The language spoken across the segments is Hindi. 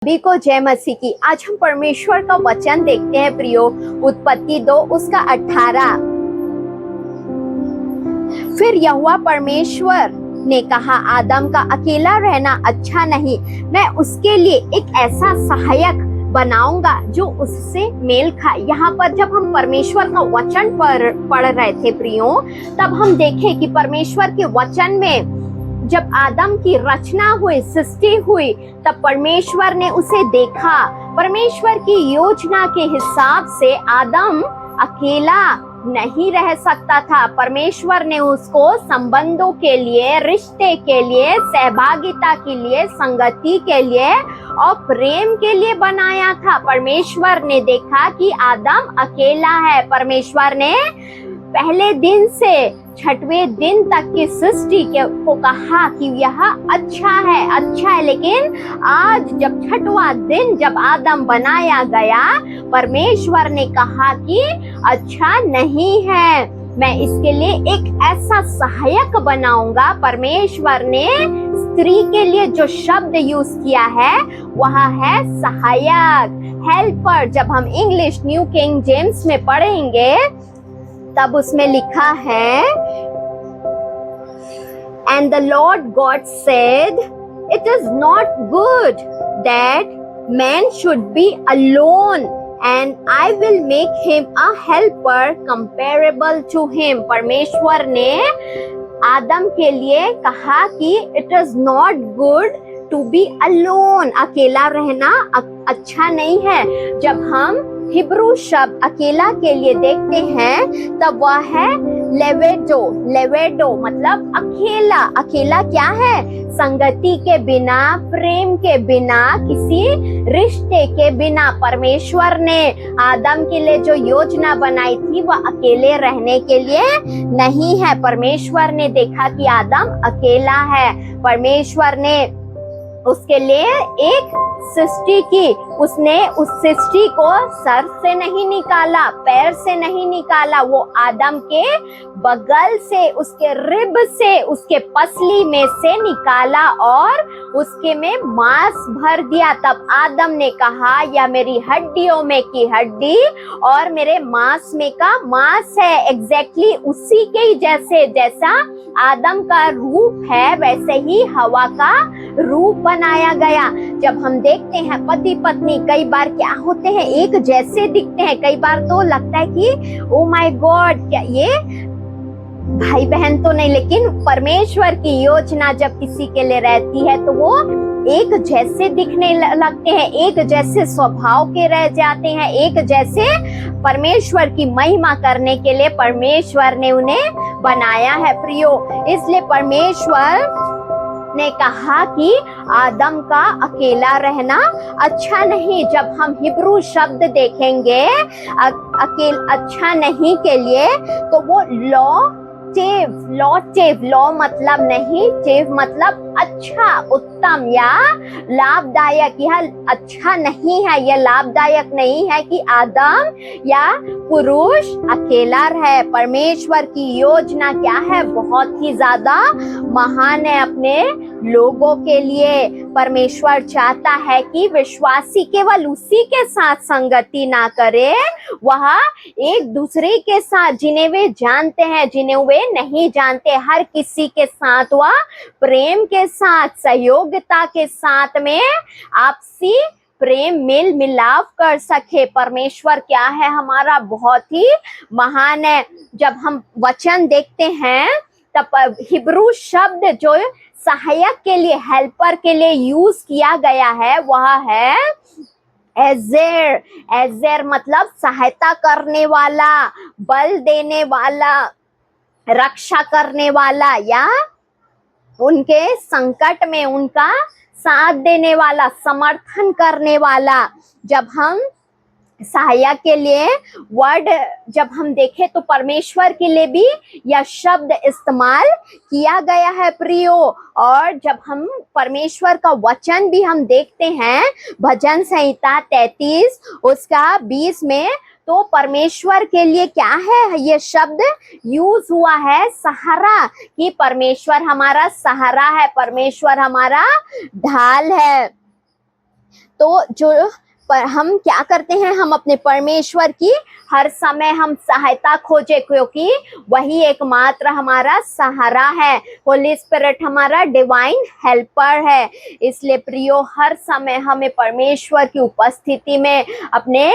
सभी को जय मसीह की। आज हम परमेश्वर का वचन देखते हैं प्रियो, उत्पत्ति 2 उसका 18। फिर यहोवा परमेश्वर ने कहा, आदम का अकेला रहना अच्छा नहीं, मैं उसके लिए एक ऐसा सहायक बनाऊंगा जो उससे मेल खाए। यहाँ पर जब हम परमेश्वर का वचन पढ़ रहे थे प्रियो, तब हम देखे कि परमेश्वर के वचन में जब आदम की रचना हुई, सृष्टि हुई, तब परमेश्वर ने उसे देखा। परमेश्वर की योजना के हिसाब से आदम अकेला नहीं रह सकता था। परमेश्वर ने उसको संबंधों के लिए, रिश्ते के लिए, सहभागिता के लिए, संगति के लिए और प्रेम के लिए बनाया था। परमेश्वर ने देखा कि आदम अकेला है। परमेश्वर ने पहले दिन से 6वें दिन तक की सृष्टि को कहा कि यह अच्छा है, लेकिन आज जब 6वां दिन जब आदम बनाया गया, परमेश्वर ने कहा कि अच्छा नहीं है, मैं इसके लिए एक ऐसा सहायक बनाऊंगा। परमेश्वर ने स्त्री के लिए जो शब्द यूज किया है वह है सहायक, हेल्पर। जब हम इंग्लिश न्यू किंग जेम्स में पढ़ेंगे तब उसमें लिखा है, and the Lord God said, it is not good that man should be alone, and I will make him a helper comparable to him. परमेश्वर ने आदम के लिए कहा कि it is not good to be alone, अकेला रहना अच्छा नहीं है। जब हम हिब्रू शब्द अकेला के लिए देखते हैं तब वह है लेवेडो, मतलब अकेला। अकेला क्या है? संगति के बिना, प्रेम के बिना, किसी रिश्ते के बिना। परमेश्वर ने आदम के लिए जो योजना बनाई थी वह अकेले रहने के लिए नहीं है। परमेश्वर ने देखा कि आदम अकेला है। परमेश्वर ने उसके लिए एक सृष्टि की। उसने उस सृष्टि को सर से नहीं निकाला, पैर से नहीं निकाला, वो आदम के बगल से, उसके रिब से, उसके पसली में से निकाला और उसके में मांस भर दिया। तब आदम ने कहा, यह मेरी हड्डियों में की हड्डी और मेरे मांस में का मांस है। एग्जैक्टली उसी के जैसा आदम का रूप है, वैसे ही हवा का रूप बनाया गया। जब हम देखते हैं पति पत्नी कई बार क्या होते हैं, एक जैसे दिखते हैं। कई बार तो लगता है कि ओ माय गॉड, क्या ये भाई बहन तो नहीं, लेकिन परमेश्वर की योजना जब किसी के लिए रहती है तो वो एक जैसे दिखने लगते हैं, एक जैसे स्वभाव के रह जाते हैं, एक जैसे परमेश्वर की महिमा करने के लिए परमेश्वर ने उन्हें बनाया है प्रियो। इसलिए परमेश्वर ने कहा कि आदम का अकेला रहना अच्छा नहीं। जब हम हिब्रू शब्द देखेंगे अच्छा नहीं के लिए, तो वो लॉ मतलब नहीं, चेव मतलब अच्छा, उत्तम या लाभदायक। यह अच्छा नहीं है, यह लाभदायक नहीं है कि आदम या पुरुष अकेला रहे। परमेश्वर की योजना क्या है? बहुत ही ज्यादा महान है अपने लोगों के लिए। परमेश्वर चाहता है कि विश्वासी केवल उसी के साथ संगति ना करे, वह एक दूसरे के साथ, जिन्हें वे जानते हैं, जिन्हें वे नहीं जानते, हर किसी के साथ वह प्रेम के साथ, सहयोगिता के साथ में आपसी प्रेम मेल मिलाप कर सके। परमेश्वर क्या है? हमारा बहुत ही महान है। जब हम वचन देखते हैं तब हिब्रू शब्द जो सहायक के लिए, हेल्पर के लिए यूज किया गया है वह है एजेर, मतलब सहायता करने वाला, बल देने वाला, रक्षा करने वाला, या उनके संकट में उनका साथ देने वाला, समर्थन करने वाला। जब हम सहायक के लिए वर्ड जब हम देखें तो परमेश्वर के लिए भी यह शब्द इस्तेमाल किया गया है प्रियो। और जब हम परमेश्वर का वचन भी हम देखते हैं, भजन संहिता 33 उसका 20 में, तो परमेश्वर के लिए क्या है? ये शब्द यूज हुआ है सहारा, कि परमेश्वर हमारा सहारा है, परमेश्वर हमारा ढाल है। तो जो पर हम क्या करते हैं, हम अपने परमेश्वर की हर समय हम सहायता खोजे, क्योंकि वही एकमात्र हमारा सहारा है। होली स्पिरिट हमारा डिवाइन हेल्पर है। इसलिए प्रियो, हर समय हमें परमेश्वर की उपस्थिति में अपने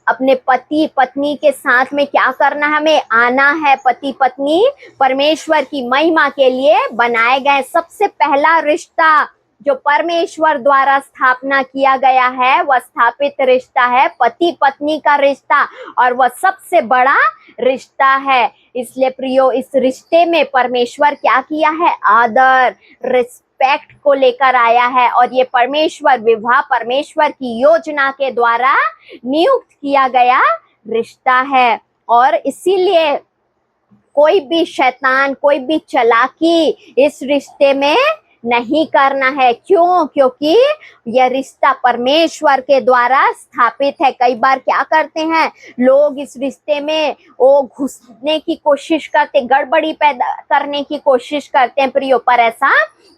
अपने पति पत्नी के साथ में क्या करना है, हमें आना है। पति पत्नी परमेश्वर की महिमा के लिए बनाए गए। सबसे पहला रिश्ता जो परमेश्वर द्वारा स्थापना किया गया है, वह स्थापित रिश्ता है पति पत्नी का रिश्ता, और वह सबसे बड़ा रिश्ता है। इसलिए प्रियो, इस रिश्ते में परमेश्वर क्या किया है, आदर रिस्पेक्ट को लेकर आया है। और ये परमेश्वर विवाह परमेश्वर की योजना के द्वारा नियुक्त किया गया रिश्ता है। और इसीलिए कोई भी शैतान, कोई भी चालाकी इस रिश्ते में नहीं करना है। क्यों? क्योंकि यह रिश्ता परमेश्वर के द्वारा स्थापित है। कई बार क्या करते हैं लोग, इस रिश्ते में वो घुसने की कोशिश करते, गड़बड़ी पैदा करने की कोशिश करते हैं प्रियो, पर ऐसा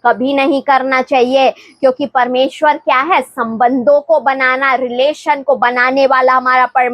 कभी नहीं करना चाहिए। क्योंकि परमेश्वर क्या है, संबंधों को बनाना, रिलेशन को बनाने वाला हमारा परमेश्वर